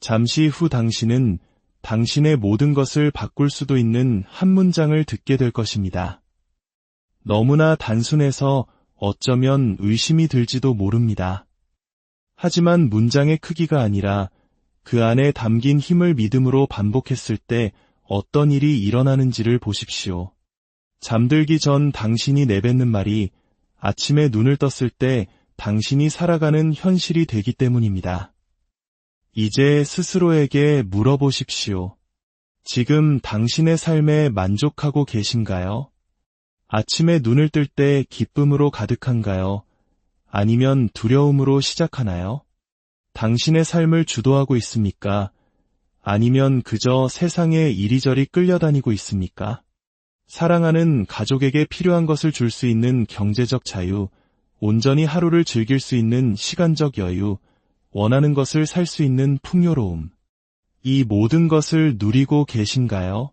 잠시 후 당신은 당신의 모든 것을 바꿀 수도 있는 한 문장을 듣게 될 것입니다. 너무나 단순해서 어쩌면 의심이 들지도 모릅니다. 하지만 문장의 크기가 아니라 그 안에 담긴 힘을 믿음으로 반복했을 때 어떤 일이 일어나는지를 보십시오. 잠들기 전 당신이 내뱉는 말이 아침에 눈을 떴을 때 당신이 살아가는 현실이 되기 때문입니다. 이제 스스로에게 물어보십시오. 지금 당신의 삶에 만족하고 계신가요? 아침에 눈을 뜰 때 기쁨으로 가득한가요? 아니면 두려움으로 시작하나요? 당신의 삶을 주도하고 있습니까? 아니면 그저 세상에 이리저리 끌려다니고 있습니까? 사랑하는 가족에게 필요한 것을 줄 수 있는 경제적 자유, 온전히 하루를 즐길 수 있는 시간적 여유, 원하는 것을 살 수 있는 풍요로움. 이 모든 것을 누리고 계신가요?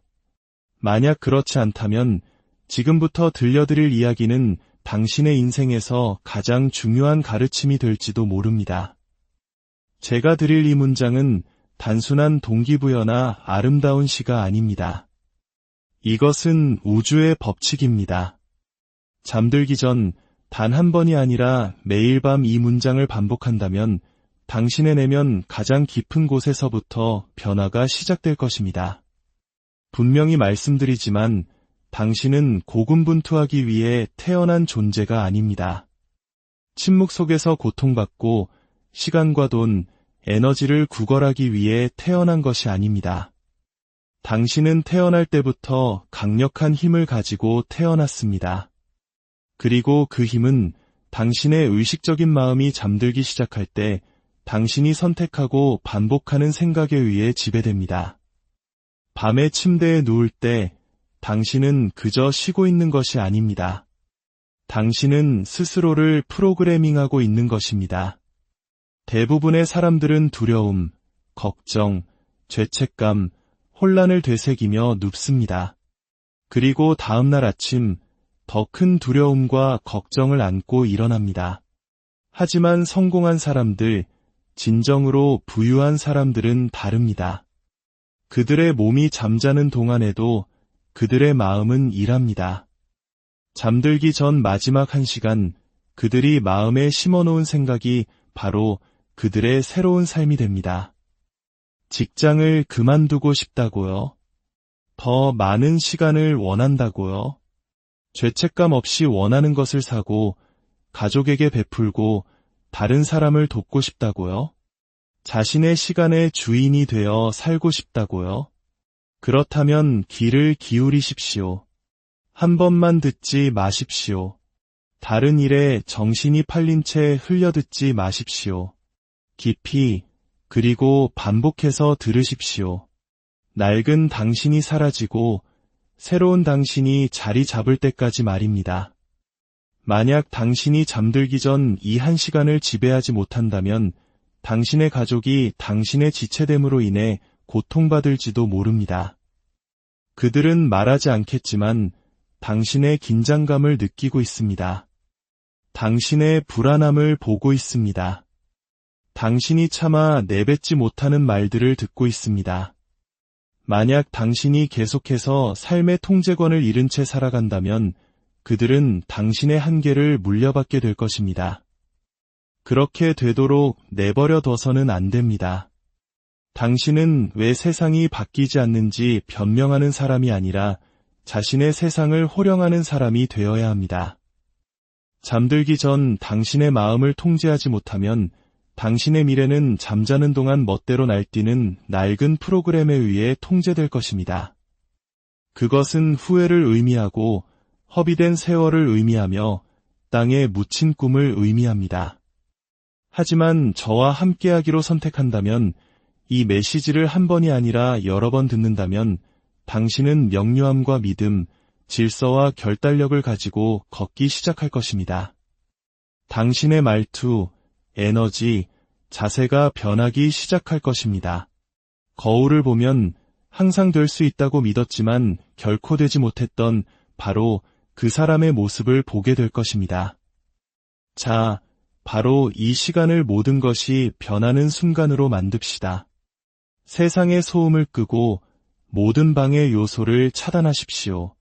만약 그렇지 않다면 지금부터 들려드릴 이야기는 당신의 인생에서 가장 중요한 가르침이 될지도 모릅니다. 제가 드릴 이 문장은 단순한 동기부여나 아름다운 시가 아닙니다. 이것은 우주의 법칙입니다. 잠들기 전 단 한 번이 아니라 매일 밤 이 문장을 반복한다면 당신의 내면 가장 깊은 곳에서부터 변화가 시작될 것입니다. 분명히 말씀드리지만 당신은 고군분투하기 위해 태어난 존재가 아닙니다. 침묵 속에서 고통받고 시간과 돈, 에너지를 구걸하기 위해 태어난 것이 아닙니다. 당신은 태어날 때부터 강력한 힘을 가지고 태어났습니다. 그리고 그 힘은 당신의 의식적인 마음이 잠들기 시작할 때 당신이 선택하고 반복하는 생각에 의해 지배됩니다. 밤에 침대에 누울 때 당신은 그저 쉬고 있는 것이 아닙니다. 당신은 스스로를 프로그래밍하고 있는 것입니다. 대부분의 사람들은 두려움, 걱정, 죄책감, 혼란을 되새기며 눕습니다. 그리고 다음날 아침 더 큰 두려움과 걱정을 안고 일어납니다. 하지만 성공한 사람들, 진정으로 부유한 사람들은 다릅니다. 그들의 몸이 잠자는 동안에도 그들의 마음은 일합니다. 잠들기 전 마지막 1시간, 그들이 마음에 심어놓은 생각이 바로 그들의 새로운 삶이 됩니다. 직장을 그만두고 싶다고요? 더 많은 시간을 원한다고요? 죄책감 없이 원하는 것을 사고 가족에게 베풀고 다른 사람을 돕고 싶다고요? 자신의 시간의 주인이 되어 살고 싶다고요? 그렇다면 귀를 기울이십시오. 한 번만 듣지 마십시오. 다른 일에 정신이 팔린 채 흘려듣지 마십시오. 깊이 그리고 반복해서 들으십시오. 낡은 당신이 사라지고 새로운 당신이 자리 잡을 때까지 말입니다. 만약 당신이 잠들기 전 이 1시간을 지배하지 못한다면 당신의 가족이 당신의 지체됨으로 인해 고통받을지도 모릅니다. 그들은 말하지 않겠지만 당신의 긴장감을 느끼고 있습니다. 당신의 불안함을 보고 있습니다. 당신이 차마 내뱉지 못하는 말들을 듣고 있습니다. 만약 당신이 계속해서 삶의 통제권을 잃은 채 살아간다면 그들은 당신의 한계를 물려받게 될 것입니다. 그렇게 되도록 내버려 둬서는 안 됩니다. 당신은 왜 세상이 바뀌지 않는지 변명하는 사람이 아니라 자신의 세상을 호령하는 사람이 되어야 합니다. 잠들기 전 당신의 마음을 통제하지 못하면 당신의 미래는 잠자는 동안 멋대로 날뛰는 낡은 프로그램에 의해 통제될 것입니다. 그것은 후회를 의미하고 허비된 세월을 의미하며 땅에 묻힌 꿈을 의미합니다. 하지만 저와 함께하기로 선택한다면 이 메시지를 한 번이 아니라 여러 번 듣는다면 당신은 명료함과 믿음, 질서와 결단력을 가지고 걷기 시작할 것입니다. 당신의 말투, 에너지, 자세가 변하기 시작할 것입니다. 거울을 보면 항상 될 수 있다고 믿었지만 결코 되지 못했던 바로 그 사람의 모습을 보게 될 것입니다. 자, 바로 이 시간을 모든 것이 변하는 순간으로 만듭시다. 세상의 소음을 끄고 모든 방해 요소를 차단하십시오.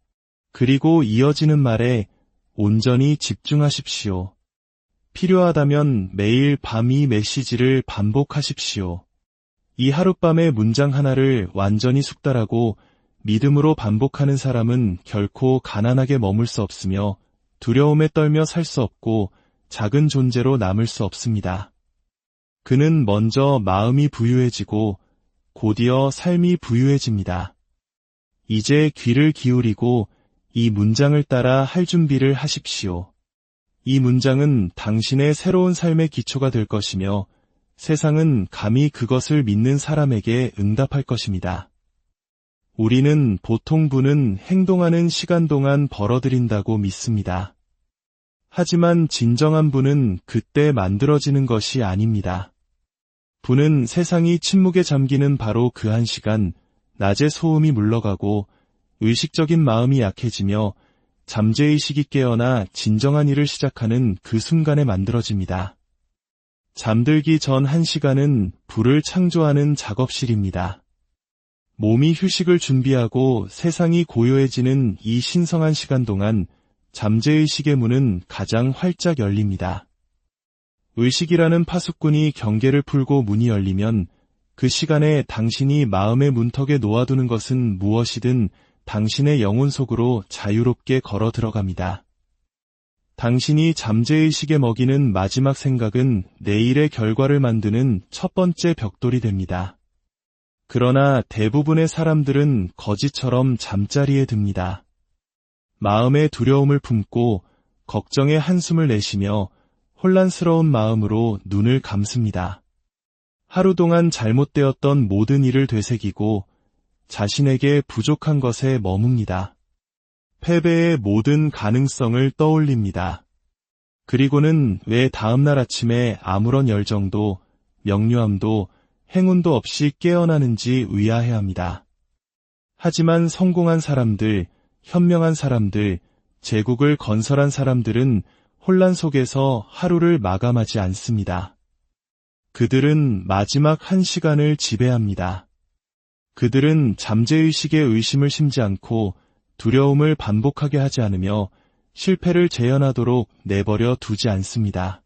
그리고 이어지는 말에 온전히 집중하십시오. 필요하다면 매일 밤 이 메시지를 반복하십시오. 이 하룻밤의 문장 하나를 완전히 숙달하고 믿음으로 반복하는 사람은 결코 가난하게 머물 수 없으며 두려움에 떨며 살 수 없고 작은 존재로 남을 수 없습니다. 그는 먼저 마음이 부유해지고 곧이어 삶이 부유해집니다. 이제 귀를 기울이고 이 문장을 따라 할 준비를 하십시오. 이 문장은 당신의 새로운 삶의 기초가 될 것이며 세상은 감히 그것을 믿는 사람에게 응답할 것입니다. 우리는 보통 부는 행동하는 시간 동안 벌어들인다고 믿습니다. 하지만 진정한 부는 그때 만들어지는 것이 아닙니다. 부는 세상이 침묵에 잠기는 바로 그 한 시간, 낮의 소음이 물러가고 의식적인 마음이 약해지며 잠재의식이 깨어나 진정한 일을 시작하는 그 순간에 만들어집니다. 잠들기 전 1시간은 부를 창조하는 작업실입니다. 몸이 휴식을 준비하고 세상이 고요해지는 이 신성한 시간 동안 잠재의식의 문은 가장 활짝 열립니다. 의식이라는 파수꾼이 경계를 풀고 문이 열리면 그 시간에 당신이 마음의 문턱에 놓아두는 것은 무엇이든 당신의 영혼 속으로 자유롭게 걸어 들어갑니다. 당신이 잠재의식에 먹이는 마지막 생각은 내일의 결과를 만드는 첫 번째 벽돌이 됩니다. 그러나 대부분의 사람들은 거지처럼 잠자리에 듭니다. 마음의 두려움을 품고 걱정의 한숨을 내쉬며 혼란스러운 마음으로 눈을 감습니다. 하루 동안 잘못되었던 모든 일을 되새기고 자신에게 부족한 것에 머뭅니다. 패배의 모든 가능성을 떠올립니다. 그리고는 왜 다음날 아침에 아무런 열정도, 명료함도, 행운도 없이 깨어나는지 의아해합니다. 하지만 성공한 사람들, 현명한 사람들, 제국을 건설한 사람들은 혼란 속에서 하루를 마감하지 않습니다. 그들은 마지막 1시간을 지배합니다. 그들은 잠재의식의 의심을 심지 않고 두려움을 반복하게 하지 않으며 실패를 재현하도록 내버려 두지 않습니다.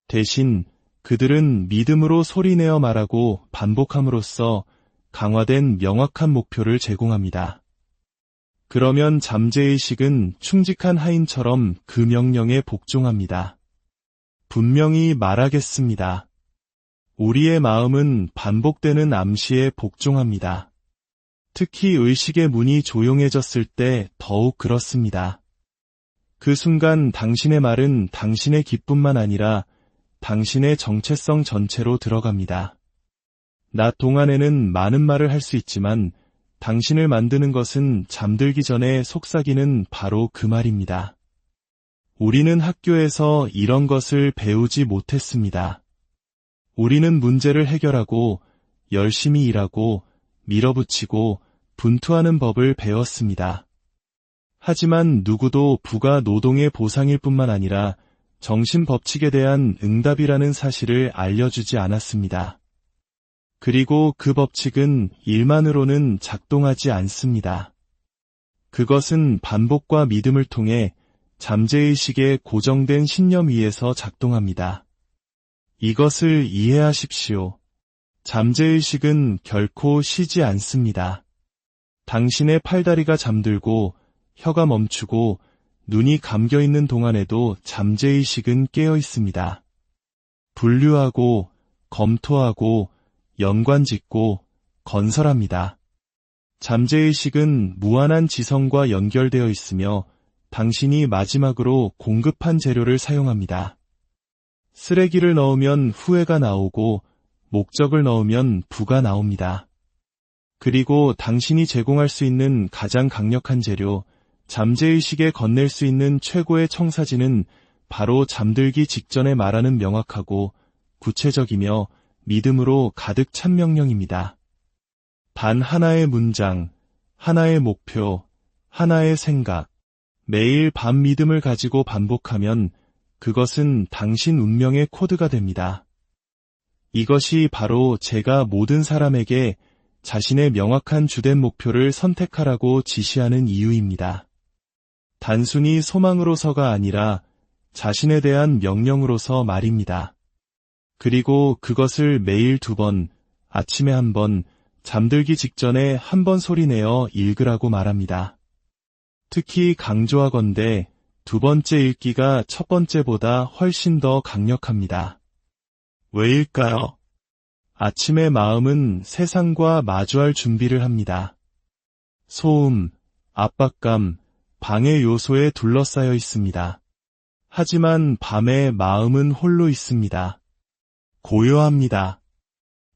대신 그들은 믿음으로 소리내어 말하고 반복함으로써 강화된 명확한 목표를 제공합니다. 그러면 잠재의식은 충직한 하인처럼 그 명령에 복종합니다. 분명히 말하겠습니다. 우리의 마음은 반복되는 암시에 복종합니다. 특히 의식의 문이 조용해졌을 때 더욱 그렇습니다. 그 순간 당신의 말은 당신의 기쁨만 아니라 당신의 정체성 전체로 들어갑니다. 낮 동안에는 많은 말을 할 수 있지만 당신을 만드는 것은 잠들기 전에 속삭이는 바로 그 말입니다. 우리는 학교에서 이런 것을 배우지 못했습니다. 우리는 문제를 해결하고 열심히 일하고 밀어붙이고 분투하는 법을 배웠습니다. 하지만 누구도 부가 노동의 보상일 뿐만 아니라 정신법칙에 대한 응답이라는 사실을 알려주지 않았습니다. 그리고 그 법칙은 일만으로는 작동하지 않습니다. 그것은 반복과 믿음을 통해 잠재의식의 고정된 신념 위에서 작동합니다. 이것을 이해하십시오. 잠재의식은 결코 쉬지 않습니다. 당신의 팔다리가 잠들고 혀가 멈추고 눈이 감겨있는 동안에도 잠재의식은 깨어 있습니다. 분류하고 검토하고 연관짓고 건설합니다. 잠재의식은 무한한 지성과 연결되어 있으며 당신이 마지막으로 공급한 재료를 사용합니다. 쓰레기를 넣으면 후회가 나오고 목적을 넣으면 부가 나옵니다. 그리고 당신이 제공할 수 있는 가장 강력한 재료, 잠재의식에 건넬 수 있는 최고의 청사진은 바로 잠들기 직전에 말하는 명확하고 구체적이며 믿음으로 가득 찬 명령입니다. 단 하나의 문장, 하나의 목표, 하나의 생각, 매일 밤 믿음을 가지고 반복하면 그것은 당신 운명의 코드가 됩니다. 이것이 바로 제가 모든 사람에게 자신의 명확한 주된 목표를 선택하라고 지시하는 이유입니다. 단순히 소망으로서가 아니라 자신에 대한 명령으로서 말입니다. 그리고 그것을 매일 2번, 아침에 1번, 잠들기 직전에 1번 소리내어 읽으라고 말합니다. 특히 강조하건대 2번째 읽기가 첫 번째보다 훨씬 더 강력합니다. 왜일까요? 아침의 마음은 세상과 마주할 준비를 합니다. 소음, 압박감, 방해 요소에 둘러싸여 있습니다. 하지만 밤에 마음은 홀로 있습니다. 고요합니다.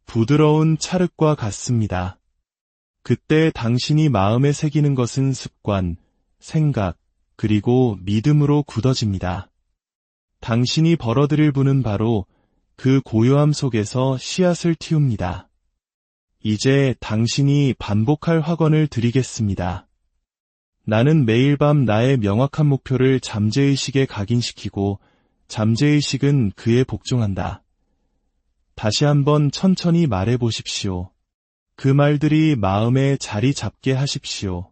부드러운 찰흙과 같습니다. 그때 당신이 마음에 새기는 것은 습관, 생각, 그리고 믿음으로 굳어집니다. 당신이 벌어들일 분은 바로 그 고요함 속에서 씨앗을 틔웁니다. 이제 당신이 반복할 확언을 드리겠습니다. 나는 매일 밤 나의 명확한 목표를 잠재의식에 각인시키고 잠재의식은 그에 복종한다. 다시 한번 천천히 말해보십시오. 그 말들이 마음에 자리 잡게 하십시오.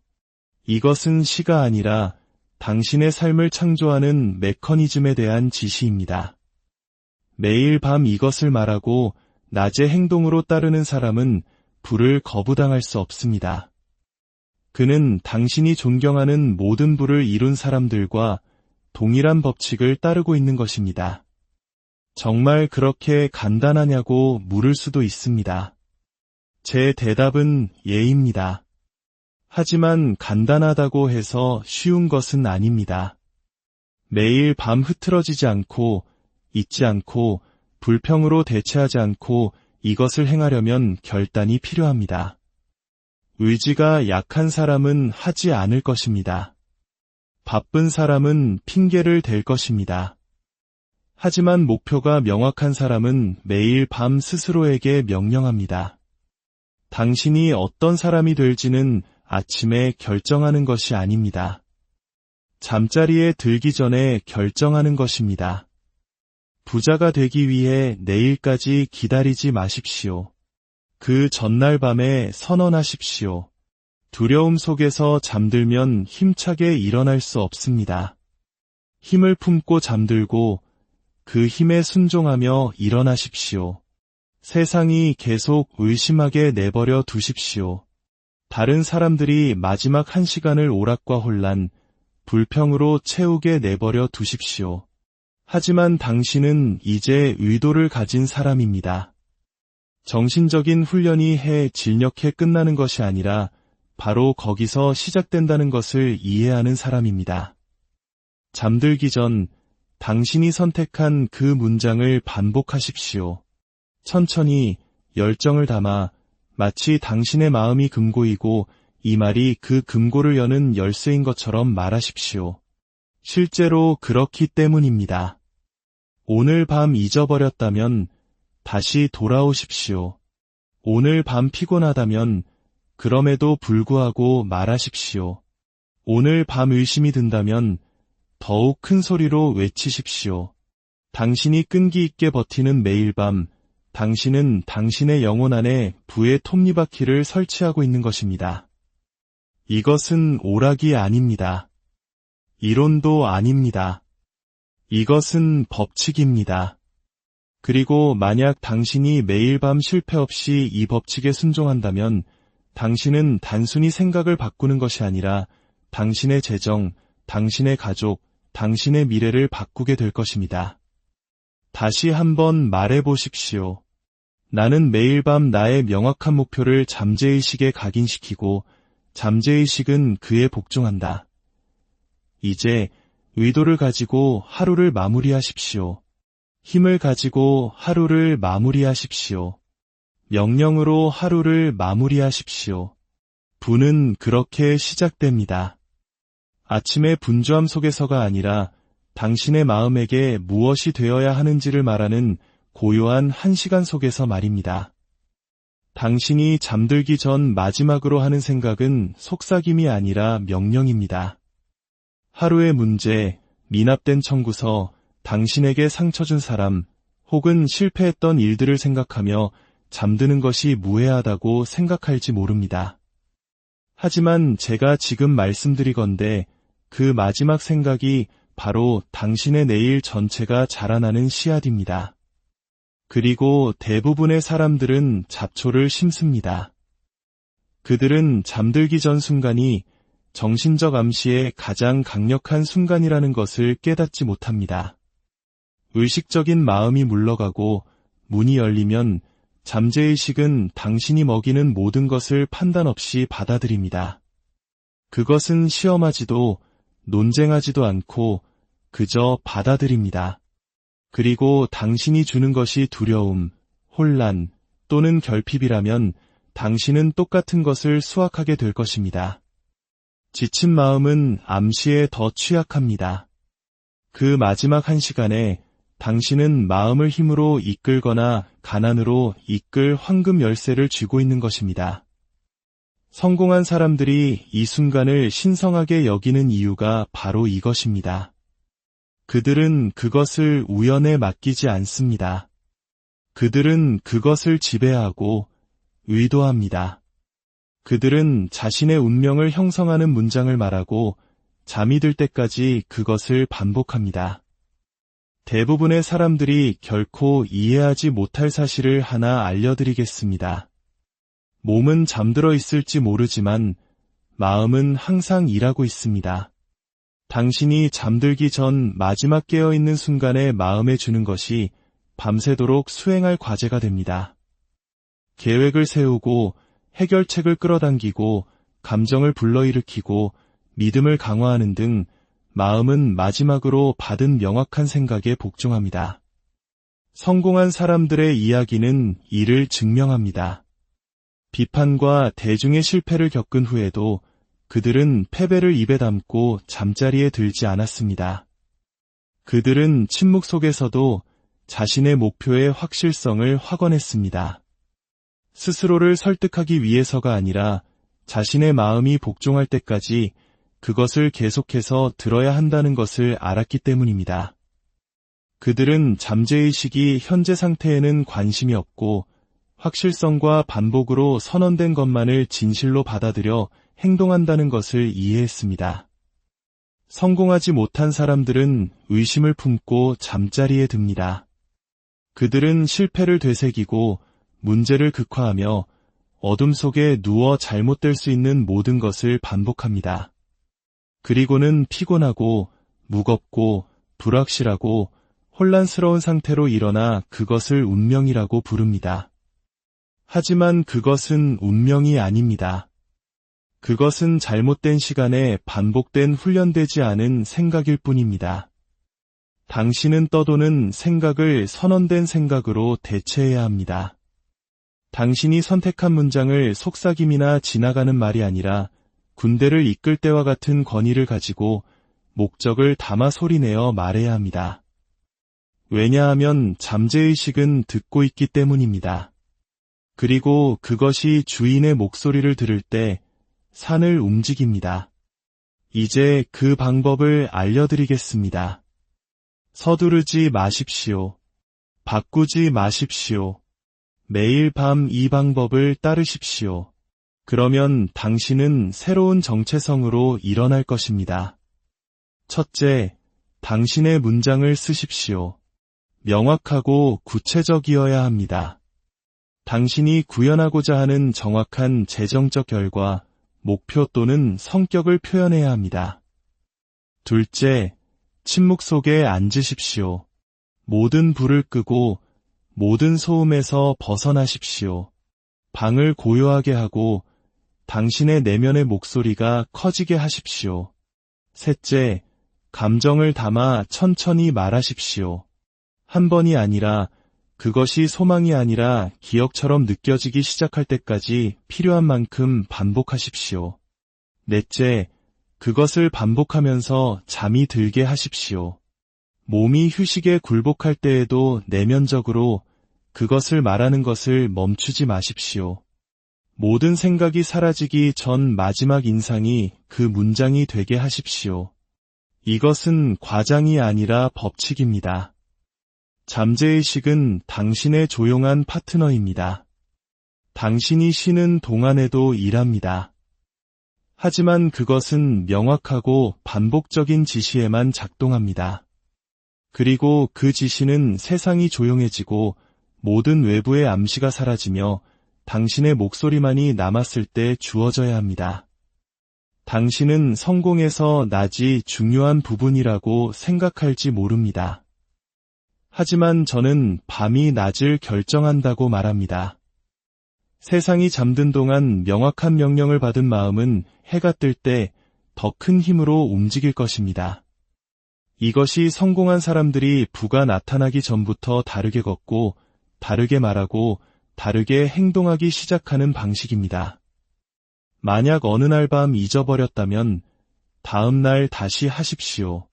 이것은 시가 아니라 당신의 삶을 창조하는 메커니즘에 대한 지시입니다. 매일 밤 이것을 말하고 낮에 행동으로 따르는 사람은 불을 거부당할 수 없습니다. 그는 당신이 존경하는 모든 부를 이룬 사람들과 동일한 법칙을 따르고 있는 것입니다. 정말 그렇게 간단하냐고 물을 수도 있습니다. 제 대답은 예입니다. 하지만 간단하다고 해서 쉬운 것은 아닙니다. 매일 밤 흐트러지지 않고 잊지 않고 불평으로 대체하지 않고 이것을 행하려면 결단이 필요합니다. 의지가 약한 사람은 하지 않을 것입니다. 바쁜 사람은 핑계를 댈 것입니다. 하지만 목표가 명확한 사람은 매일 밤 스스로에게 명령합니다. 당신이 어떤 사람이 될지는 아침에 결정하는 것이 아닙니다. 잠자리에 들기 전에 결정하는 것입니다. 부자가 되기 위해 내일까지 기다리지 마십시오. 그 전날 밤에 선언하십시오. 두려움 속에서 잠들면 힘차게 일어날 수 없습니다. 힘을 품고 잠들고 그 힘에 순종하며 일어나십시오. 세상이 계속 의심하게 내버려 두십시오. 다른 사람들이 마지막 1시간을 오락과 혼란, 불평으로 채우게 내버려 두십시오. 하지만 당신은 이제 의도를 가진 사람입니다. 정신적인 훈련이 진력해 끝나는 것이 아니라 바로 거기서 시작된다는 것을 이해하는 사람입니다. 잠들기 전 당신이 선택한 그 문장을 반복하십시오. 천천히 열정을 담아 마치 당신의 마음이 금고이고 이 말이 그 금고를 여는 열쇠인 것처럼 말하십시오. 실제로 그렇기 때문입니다. 오늘 밤 잊어버렸다면 다시 돌아오십시오. 오늘 밤 피곤하다면 그럼에도 불구하고 말하십시오. 오늘 밤 의심이 든다면 더욱 큰 소리로 외치십시오. 당신이 끈기 있게 버티는 매일 밤, 당신은 당신의 영혼 안에 부의 톱니바퀴를 설치하고 있는 것입니다. 이것은 오락이 아닙니다. 이론도 아닙니다. 이것은 법칙입니다. 그리고 만약 당신이 매일 밤 실패 없이 이 법칙에 순종한다면 당신은 단순히 생각을 바꾸는 것이 아니라 당신의 재정, 당신의 가족, 당신의 미래를 바꾸게 될 것입니다. 다시 한번 말해보십시오. 나는 매일 밤 나의 명확한 목표를 잠재의식에 각인시키고 잠재의식은 그에 복종한다. 이제 의도를 가지고 하루를 마무리하십시오. 힘을 가지고 하루를 마무리하십시오. 명령으로 하루를 마무리하십시오. 부는 그렇게 시작됩니다. 아침의 분주함 속에서가 아니라 당신의 마음에게 무엇이 되어야 하는지를 말하는 고요한 1시간 속에서 말입니다. 당신이 잠들기 전 마지막으로 하는 생각은 속삭임이 아니라 명령입니다. 하루의 문제, 미납된 청구서, 당신에게 상처 준 사람, 혹은 실패했던 일들을 생각하며 잠드는 것이 무해하다고 생각할지 모릅니다. 하지만 제가 지금 말씀드리건대 그 마지막 생각이 바로 당신의 내일 전체가 자라나는 씨앗입니다. 그리고 대부분의 사람들은 잡초를 심습니다. 그들은 잠들기 전 순간이 정신적 암시의 가장 강력한 순간이라는 것을 깨닫지 못합니다. 의식적인 마음이 물러가고 문이 열리면 잠재의식은 당신이 먹이는 모든 것을 판단 없이 받아들입니다. 그것은 시험하지도 논쟁하지도 않고 그저 받아들입니다. 그리고 당신이 주는 것이 두려움, 혼란 또는 결핍이라면 당신은 똑같은 것을 수확하게 될 것입니다. 지친 마음은 암시에 더 취약합니다. 그 마지막 한 시간에 당신은 마음을 힘으로 이끌거나 가난으로 이끌 황금 열쇠를 쥐고 있는 것입니다. 성공한 사람들이 이 순간을 신성하게 여기는 이유가 바로 이것입니다. 그들은 그것을 우연에 맡기지 않습니다. 그들은 그것을 지배하고 의도합니다. 그들은 자신의 운명을 형성하는 문장을 말하고 잠이 들 때까지 그것을 반복합니다. 대부분의 사람들이 결코 이해하지 못할 사실을 하나 알려드리겠습니다. 몸은 잠들어 있을지 모르지만 마음은 항상 일하고 있습니다. 당신이 잠들기 전 마지막 깨어있는 순간에 마음에 주는 것이 밤새도록 수행할 과제가 됩니다. 계획을 세우고 해결책을 끌어당기고 감정을 불러일으키고 믿음을 강화하는 등 마음은 마지막으로 받은 명확한 생각에 복종합니다. 성공한 사람들의 이야기는 이를 증명합니다. 비판과 대중의 실패를 겪은 후에도 그들은 패배를 입에 담고 잠자리에 들지 않았습니다. 그들은 침묵 속에서도 자신의 목표의 확실성을 확언했습니다. 스스로를 설득하기 위해서가 아니라 자신의 마음이 복종할 때까지 그것을 계속해서 들어야 한다는 것을 알았기 때문입니다. 그들은 잠재의식이 현재 상태에는 관심이 없고 확실성과 반복으로 선언된 것만을 진실로 받아들여 행동한다는 것을 이해했습니다. 성공하지 못한 사람들은 의심을 품고 잠자리에 듭니다. 그들은 실패를 되새기고 문제를 극화하며 어둠 속에 누워 잘못될 수 있는 모든 것을 반복합니다. 그리고는 피곤하고 무겁고 불확실하고 혼란스러운 상태로 일어나 그것을 운명이라고 부릅니다. 하지만 그것은 운명이 아닙니다. 그것은 잘못된 시간에 반복된 훈련되지 않은 생각일 뿐입니다. 당신은 떠도는 생각을 선언된 생각으로 대체해야 합니다. 당신이 선택한 문장을 속삭임이나 지나가는 말이 아니라 군대를 이끌 때와 같은 권위를 가지고 목적을 담아 소리내어 말해야 합니다. 왜냐하면 잠재의식은 듣고 있기 때문입니다. 그리고 그것이 주인의 목소리를 들을 때 산을 움직입니다. 이제 그 방법을 알려드리겠습니다. 서두르지 마십시오. 바꾸지 마십시오. 매일 밤 이 방법을 따르십시오. 그러면 당신은 새로운 정체성으로 일어날 것입니다. 첫째, 당신의 문장을 쓰십시오. 명확하고 구체적이어야 합니다. 당신이 구현하고자 하는 정확한 재정적 결과, 목표 또는 성격을 표현해야 합니다. 둘째, 침묵 속에 앉으십시오. 모든 불을 끄고 모든 소음에서 벗어나십시오. 방을 고요하게 하고 당신의 내면의 목소리가 커지게 하십시오. 셋째, 감정을 담아 천천히 말하십시오. 한 번이 아니라 그것이 소망이 아니라 기억처럼 느껴지기 시작할 때까지 필요한 만큼 반복하십시오. 넷째, 그것을 반복하면서 잠이 들게 하십시오. 몸이 휴식에 굴복할 때에도 내면적으로 그것을 말하는 것을 멈추지 마십시오. 모든 생각이 사라지기 전 마지막 인상이 그 문장이 되게 하십시오. 이것은 과장이 아니라 법칙입니다. 잠재의식은 당신의 조용한 파트너입니다. 당신이 쉬는 동안에도 일합니다. 하지만 그것은 명확하고 반복적인 지시에만 작동합니다. 그리고 그 지시는 세상이 조용해지고 모든 외부의 암시가 사라지며 당신의 목소리만이 남았을 때 주어져야 합니다. 당신은 성공에서 낮이 중요한 부분이라고 생각할지 모릅니다. 하지만 저는 밤이 낮을 결정한다고 말합니다. 세상이 잠든 동안 명확한 명령을 받은 마음은 해가 뜰 때 더 큰 힘으로 움직일 것입니다. 이것이 성공한 사람들이 부가 나타나기 전부터 다르게 걷고, 다르게 말하고, 다르게 행동하기 시작하는 방식입니다. 만약 어느 날 밤 잊어버렸다면 다음 날 다시 하십시오.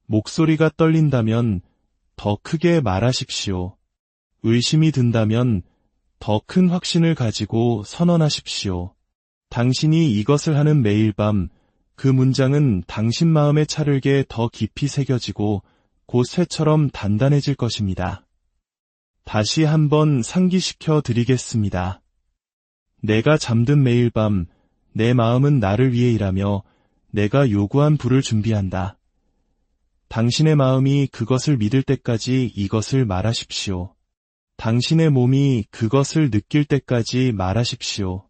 목소리가 떨린다면 더 크게 말하십시오. 의심이 든다면 더 큰 확신을 가지고 선언하십시오. 당신이 이것을 하는 매일 밤 그 문장은 당신 마음의 찰흙에 더 깊이 새겨지고 곧 쇠처럼 단단해질 것입니다. 다시 한번 상기시켜 드리겠습니다. 내가 잠든 매일 밤 내 마음은 나를 위해 일하며 내가 요구한 부를 준비한다. 당신의 마음이 그것을 믿을 때까지 이것을 말하십시오. 당신의 몸이 그것을 느낄 때까지 말하십시오.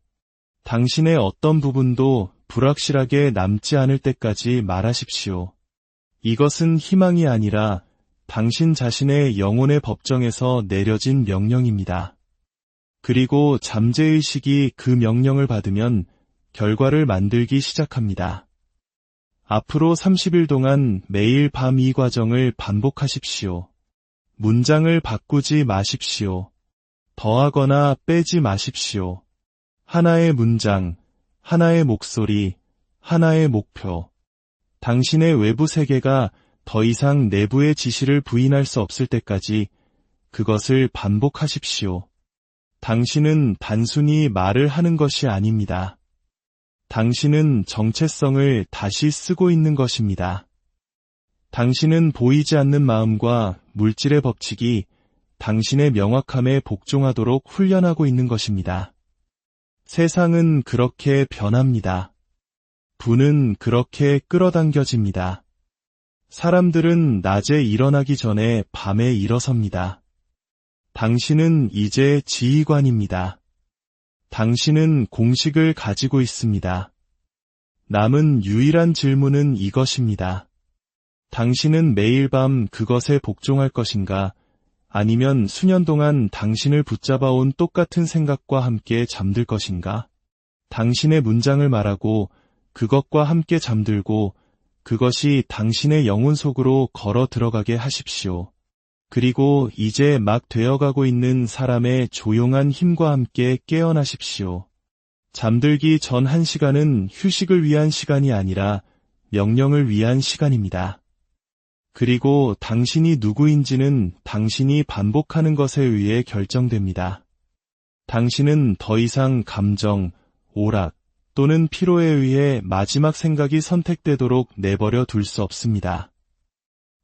당신의 어떤 부분도 불확실하게 남지 않을 때까지 말하십시오. 이것은 희망이 아니라 당신 자신의 영혼의 법정에서 내려진 명령입니다. 그리고 잠재의식이 그 명령을 받으면 결과를 만들기 시작합니다. 앞으로 30일 동안 매일 밤 이 과정을 반복하십시오. 문장을 바꾸지 마십시오. 더하거나 빼지 마십시오. 하나의 문장, 하나의 목소리, 하나의 목표. 당신의 외부 세계가 더 이상 내부의 지시를 부인할 수 없을 때까지 그것을 반복하십시오. 당신은 단순히 말을 하는 것이 아닙니다. 당신은 정체성을 다시 쓰고 있는 것입니다. 당신은 보이지 않는 마음과 물질의 법칙이 당신의 명확함에 복종하도록 훈련하고 있는 것입니다. 세상은 그렇게 변합니다. 부는 그렇게 끌어당겨집니다. 사람들은 낮에 일어나기 전에 밤에 일어섭니다. 당신은 이제 지휘관입니다. 당신은 공식을 가지고 있습니다. 남은 유일한 질문은 이것입니다. 당신은 매일 밤 그것에 복종할 것인가? 아니면 수년 동안 당신을 붙잡아온 똑같은 생각과 함께 잠들 것인가? 당신의 문장을 말하고 그것과 함께 잠들고 그것이 당신의 영혼 속으로 걸어 들어가게 하십시오. 그리고 이제 막 되어가고 있는 사람의 조용한 힘과 함께 깨어나십시오. 잠들기 전 1시간은 휴식을 위한 시간이 아니라 명령을 위한 시간입니다. 그리고 당신이 누구인지는 당신이 반복하는 것에 의해 결정됩니다. 당신은 더 이상 감정, 오락 또는 피로에 의해 마지막 생각이 선택되도록 내버려 둘 수 없습니다.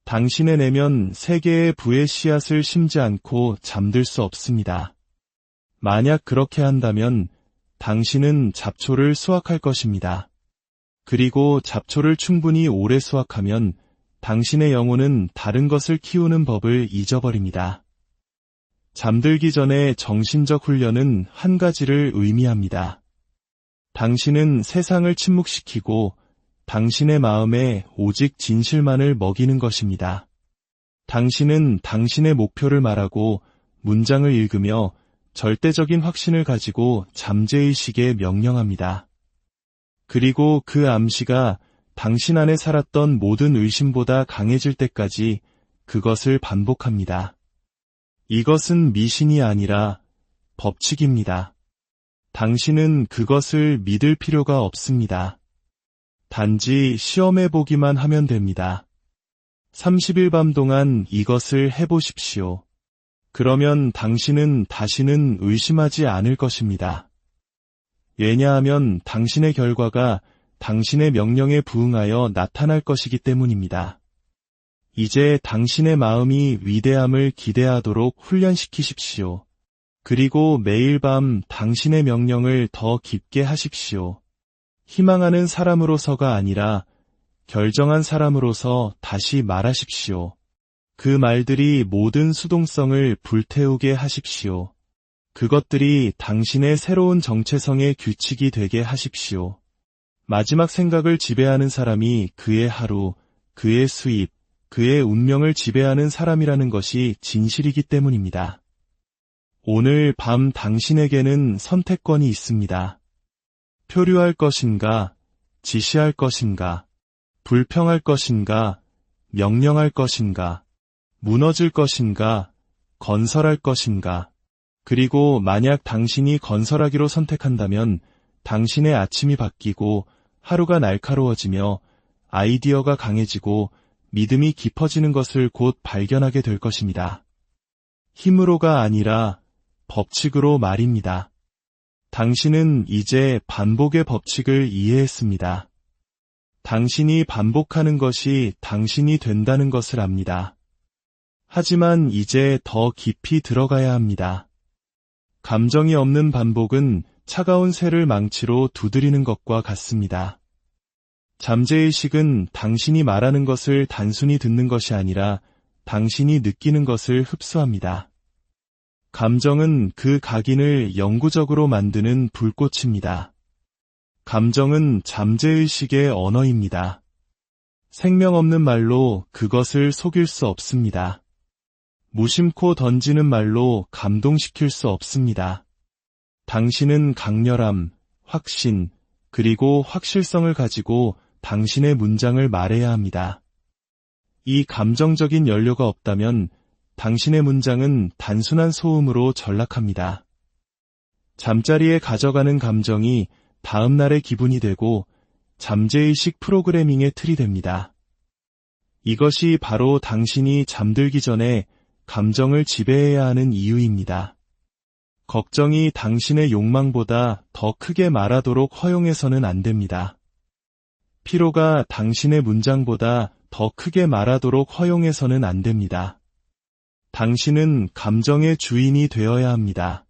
당신의 내면 세계의 부의 씨앗을 심지 않고 잠들 수 없습니다. 만약 그렇게 한다면 당신은 잡초를 수확할 것입니다. 그리고 잡초를 충분히 오래 수확하면 당신의 영혼은 다른 것을 키우는 법을 잊어버립니다. 잠들기 전에 정신적 훈련은 한 가지를 의미합니다. 당신은 세상을 침묵시키고 당신의 마음에 오직 진실만을 먹이는 것입니다. 당신은 당신의 목표를 말하고 문장을 읽으며 절대적인 확신을 가지고 잠재의식에 명령합니다. 그리고 그 암시가 당신 안에 살았던 모든 의심보다 강해질 때까지 그것을 반복합니다. 이것은 미신이 아니라 법칙입니다. 당신은 그것을 믿을 필요가 없습니다. 단지 시험해보기만 하면 됩니다. 30일 밤 동안 이것을 해보십시오. 그러면 당신은 다시는 의심하지 않을 것입니다. 왜냐하면 당신의 결과가 당신의 명령에 부응하여 나타날 것이기 때문입니다. 이제 당신의 마음이 위대함을 기대하도록 훈련시키십시오. 그리고 매일 밤 당신의 명령을 더 깊게 하십시오. 희망하는 사람으로서가 아니라 결정한 사람으로서 다시 말하십시오. 그 말들이 모든 수동성을 불태우게 하십시오. 그것들이 당신의 새로운 정체성의 규칙이 되게 하십시오. 마지막 생각을 지배하는 사람이 그의 하루, 그의 수입, 그의 운명을 지배하는 사람이라는 것이 진실이기 때문입니다. 오늘 밤 당신에게는 선택권이 있습니다. 표류할 것인가, 지시할 것인가, 불평할 것인가, 명령할 것인가, 무너질 것인가, 건설할 것인가. 그리고 만약 당신이 건설하기로 선택한다면 당신의 아침이 바뀌고 하루가 날카로워지며 아이디어가 강해지고 믿음이 깊어지는 것을 곧 발견하게 될 것입니다. 힘으로가 아니라 법칙으로 말입니다. 당신은 이제 반복의 법칙을 이해했습니다. 당신이 반복하는 것이 당신이 된다는 것을 압니다. 하지만 이제 더 깊이 들어가야 합니다. 감정이 없는 반복은 차가운 쇠를 망치로 두드리는 것과 같습니다. 잠재의식은 당신이 말하는 것을 단순히 듣는 것이 아니라 당신이 느끼는 것을 흡수합니다. 감정은 그 각인을 영구적으로 만드는 불꽃입니다. 감정은 잠재의식의 언어입니다. 생명 없는 말로 그것을 속일 수 없습니다. 무심코 던지는 말로 감동시킬 수 없습니다. 당신은 강렬함, 확신, 그리고 확실성을 가지고 당신의 문장을 말해야 합니다. 이 감정적인 연료가 없다면 당신의 문장은 단순한 소음으로 전락합니다. 잠자리에 가져가는 감정이 다음 날의 기분이 되고 잠재의식 프로그래밍의 틀이 됩니다. 이것이 바로 당신이 잠들기 전에 감정을 지배해야 하는 이유입니다. 걱정이 당신의 욕망보다 더 크게 말하도록 허용해서는 안 됩니다. 피로가 당신의 문장보다 더 크게 말하도록 허용해서는 안 됩니다. 당신은 감정의 주인이 되어야 합니다.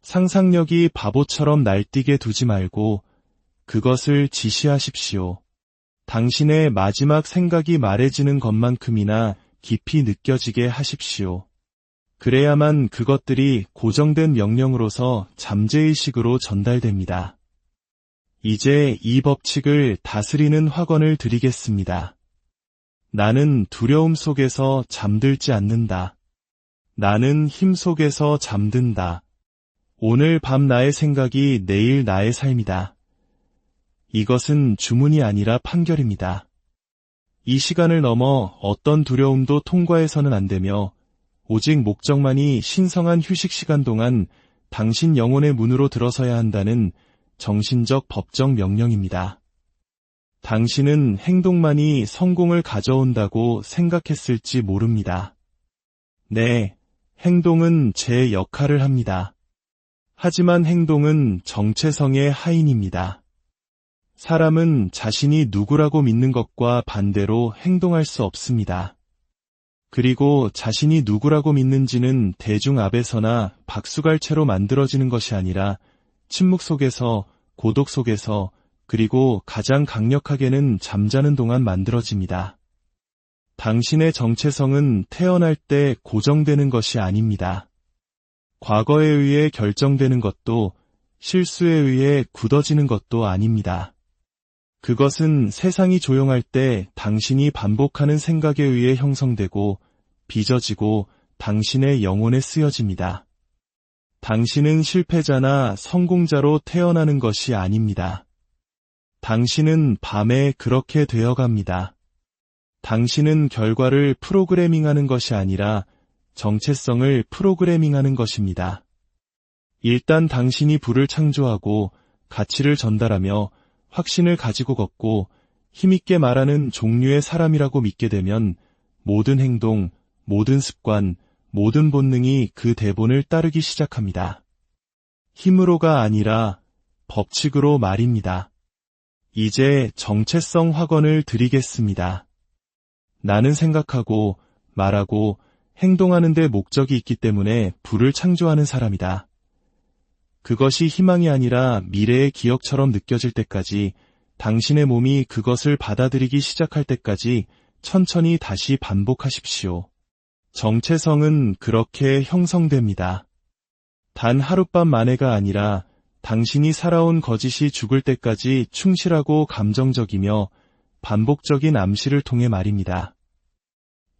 상상력이 바보처럼 날뛰게 두지 말고 그것을 지시하십시오. 당신의 마지막 생각이 말해지는 것만큼이나 깊이 느껴지게 하십시오. 그래야만 그것들이 고정된 명령으로서 잠재의식으로 전달됩니다. 이제 이 법칙을 다스리는 확언을 드리겠습니다. 나는 두려움 속에서 잠들지 않는다. 나는 힘 속에서 잠든다. 오늘 밤 나의 생각이 내일 나의 삶이다. 이것은 주문이 아니라 판결입니다. 이 시간을 넘어 어떤 두려움도 통과해서는 안 되며 오직 목적만이 신성한 휴식 시간 동안 당신 영혼의 문으로 들어서야 한다는 정신적 법적 명령입니다. 당신은 행동만이 성공을 가져온다고 생각했을지 모릅니다. 네, 행동은 제 역할을 합니다. 하지만 행동은 정체성의 하인입니다. 사람은 자신이 누구라고 믿는 것과 반대로 행동할 수 없습니다. 그리고 자신이 누구라고 믿는지는 대중 앞에서나 박수갈채로 만들어지는 것이 아니라 침묵 속에서, 고독 속에서, 그리고 가장 강력하게는 잠자는 동안 만들어집니다. 당신의 정체성은 태어날 때 고정되는 것이 아닙니다. 과거에 의해 결정되는 것도 실수에 의해 굳어지는 것도 아닙니다. 그것은 세상이 조용할 때 당신이 반복하는 생각에 의해 형성되고 빚어지고 당신의 영혼에 쓰여집니다. 당신은 실패자나 성공자로 태어나는 것이 아닙니다. 당신은 밤에 그렇게 되어갑니다. 당신은 결과를 프로그래밍하는 것이 아니라 정체성을 프로그래밍하는 것입니다. 일단 당신이 부를 창조하고 가치를 전달하며 확신을 가지고 걷고 힘있게 말하는 종류의 사람이라고 믿게 되면 모든 행동, 모든 습관, 모든 본능이 그 대본을 따르기 시작합니다. 힘으로가 아니라 법칙으로 말입니다. 이제 정체성 확언을 드리겠습니다. 나는 생각하고, 말하고, 행동하는 데 목적이 있기 때문에 부를 창조하는 사람이다. 그것이 희망이 아니라 미래의 기억처럼 느껴질 때까지, 당신의 몸이 그것을 받아들이기 시작할 때까지 천천히 다시 반복하십시오. 정체성은 그렇게 형성됩니다. 단 하룻밤 만에가 아니라 당신이 살아온 거짓이 죽을 때까지 충실하고 감정적이며 반복적인 암시를 통해 말입니다.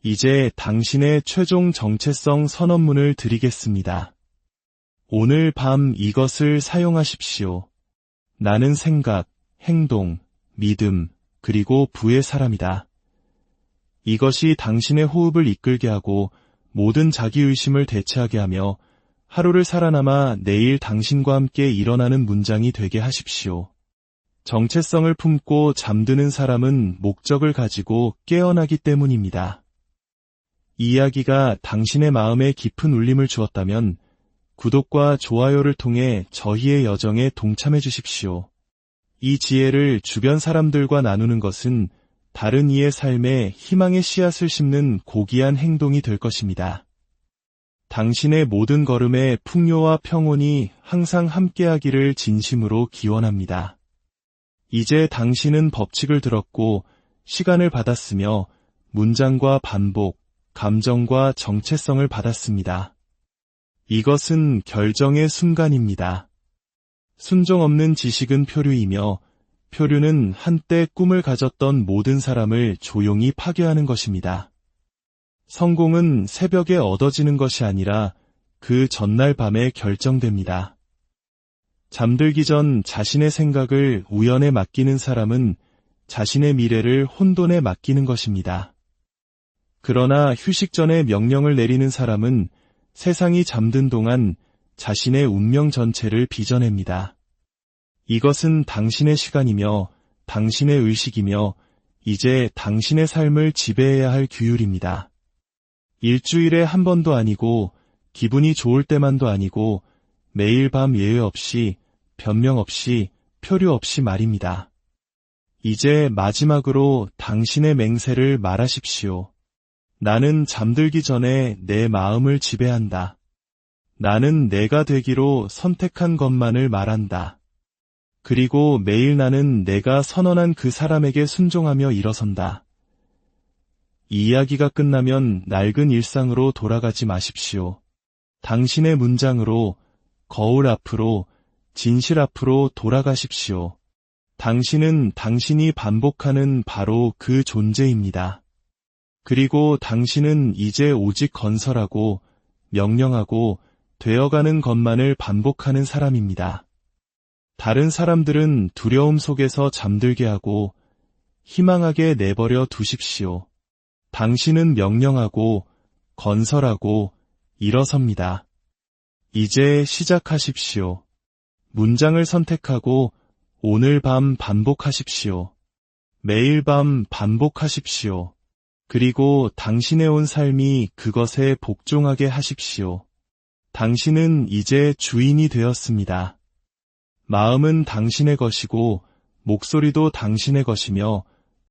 이제 당신의 최종 정체성 선언문을 드리겠습니다. 오늘 밤 이것을 사용하십시오. 나는 생각, 행동, 믿음, 그리고 부의 사람이다. 이것이 당신의 호흡을 이끌게 하고 모든 자기의심을 대체하게 하며 하루를 살아남아 내일 당신과 함께 일어나는 문장이 되게 하십시오. 정체성을 품고 잠드는 사람은 목적을 가지고 깨어나기 때문입니다. 이 이야기가 당신의 마음에 깊은 울림을 주었다면 구독과 좋아요를 통해 저희의 여정에 동참해 주십시오. 이 지혜를 주변 사람들과 나누는 것은 다른 이의 삶에 희망의 씨앗을 심는 고귀한 행동이 될 것입니다. 당신의 모든 걸음에 풍요와 평온이 항상 함께하기를 진심으로 기원합니다. 이제 당신은 법칙을 들었고 시간을 받았으며 문장과 반복, 감정과 정체성을 받았습니다. 이것은 결정의 순간입니다. 순종 없는 지식은 표류이며 표류는 한때 꿈을 가졌던 모든 사람을 조용히 파괴하는 것입니다. 성공은 새벽에 얻어지는 것이 아니라 그 전날 밤에 결정됩니다. 잠들기 전 자신의 생각을 우연에 맡기는 사람은 자신의 미래를 혼돈에 맡기는 것입니다. 그러나 휴식 전에 명령을 내리는 사람은 세상이 잠든 동안 자신의 운명 전체를 빚어냅니다. 이것은 당신의 시간이며 당신의 의식이며 이제 당신의 삶을 지배해야 할 규율입니다. 일주일에 한 번도 아니고 기분이 좋을 때만도 아니고 매일 밤 예외 없이 변명 없이 표류 없이 말입니다. 이제 마지막으로 당신의 맹세를 말하십시오. 나는 잠들기 전에 내 마음을 지배한다. 나는 내가 되기로 선택한 것만을 말한다. 그리고 매일 나는 내가 선언한 그 사람에게 순종하며 일어선다. 이 이야기가 끝나면 낡은 일상으로 돌아가지 마십시오. 당신의 문장으로, 거울 앞으로, 진실 앞으로 돌아가십시오. 당신은 당신이 반복하는 바로 그 존재입니다. 그리고 당신은 이제 오직 건설하고, 명령하고, 되어가는 것만을 반복하는 사람입니다. 다른 사람들은 두려움 속에서 잠들게 하고 희망하게 내버려 두십시오. 당신은 명령하고 건설하고 일어섭니다. 이제 시작하십시오. 문장을 선택하고 오늘 밤 반복하십시오. 매일 밤 반복하십시오. 그리고 당신의 온 삶이 그것에 복종하게 하십시오. 당신은 이제 주인이 되었습니다. 마음은 당신의 것이고 목소리도 당신의 것이며